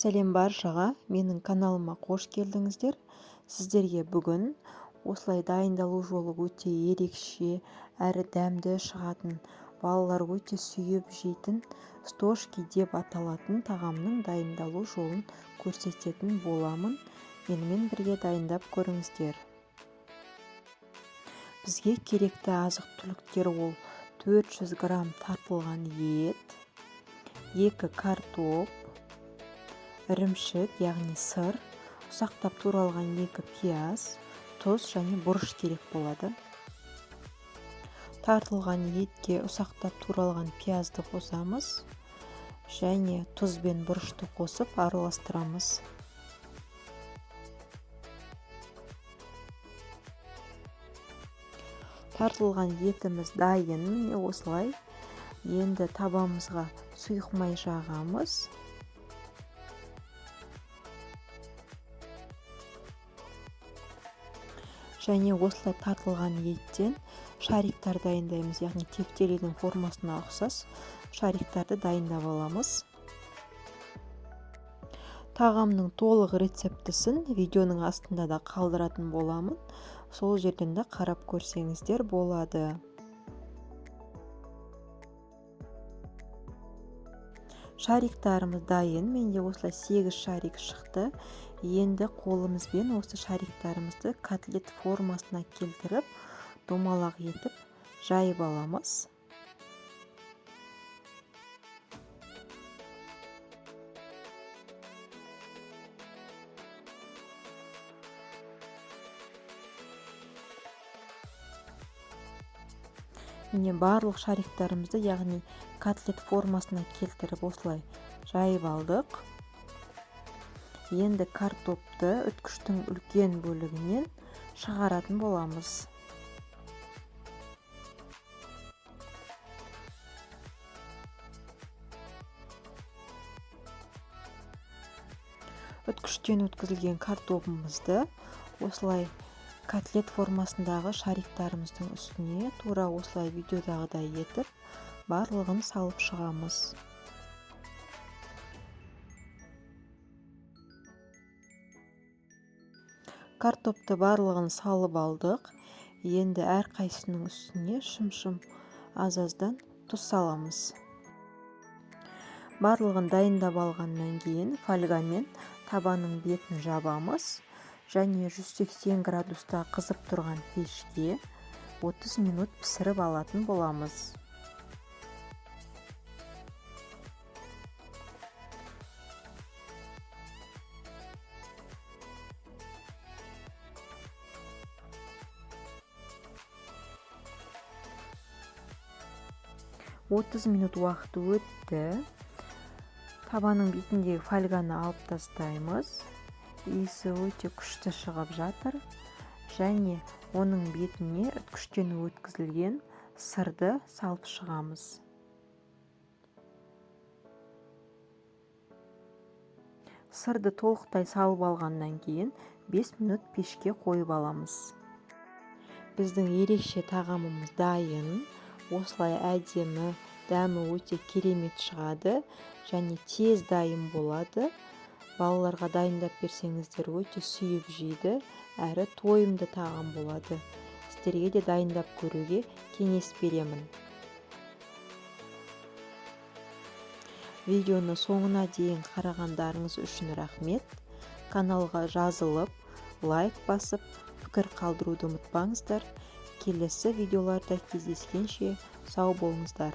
Сәлем баршаға, менің каналыма қош келдіңіздер. Сіздерге бүгін осылай дайындалу жолы өте ерекше әрі дәмді шығатын, балалар өте сүйіп жейтін стошки деп аталатын тағамның дайындалу жолын көрсететін боламын. Менімен бірге дайындап көріңіздер. Бізге керекті азық-түліктер ол 400 грамм тартылған ет, 2 картоп, ірімшік, яғни сыр, ұсақтап туралған 2 пияз, тұз және бұрыш керек болады. Тартылған етке ұсақтап туралған пиязды қосамыз және тұз бен бұрышты қосып араластырамыз. Тартылған етіміз дайын, міне осылай. Енді табамызға сұйық май жағамыз. Және осылай тартылған еттен шариктар дайындаймыз, яғни тефтеридің формасына ұқсас шариктарды дайындап аламыз. Тағамның толық рецептісін видеоның астында да қалдыратын боламын. Сол жерден де қарап көрсеңіздер болады. Шариктарымыз дайын, менде осылай 8 шарик шықты. Енді қолымызбен осы шариктарымызды котлет формасына келтіріп, домалақ етіп жайып аламыз. Міне барлық шариктарымызды, яғни котлет формасына келтіріп осылай жайып алдық. Енді картопты үткіштің үлкен бөлігінен шығаратын боламыз. Үткіштен өткізілген картопымызды осылай котлет формасындағы шариктарымыздың үстіне тура осылай видеодағыдай етіп барлығын салып шығамыз. Картопты барлығын салып алдық. Енді әрқайсының үстіне шым-шым аз-аздан тұз саламыз. Барлығын дайындап алғаннан кейін фольгамен табаның бетін жабамыз және 180 градуста қызып тұрған пешке 30 минут пісіріп алатын боламыз. «30 минут уақыт өтті. Табаның бетіндегі фольганы алып тастаймыз. Иісі өте күшті шығып жатыр. Және оның бетіне үткіштен өткізілген сырды салып шығамыз. Сырды толықтай салып алғаннан кейін 5 минут пешке қойып аламыз. Біздің ерекше тағамымыз дайын. Осылай әдемі, дәмі өте керемет шығады және тез дайын болады. Балаларға дайындап берсеңіздер өте сүйіп жейді, әрі тойымды тағам болады. Сіздерге де дайындап көруге кеңес беремін. Видеоны соңына дейін қарағандарыңыз үшін рахмет. Каналға жазылып, лайк басып, пікір қалдыруды ұмытпаңыздар. Келесі видеоларда кездескенше сау болыңыздар.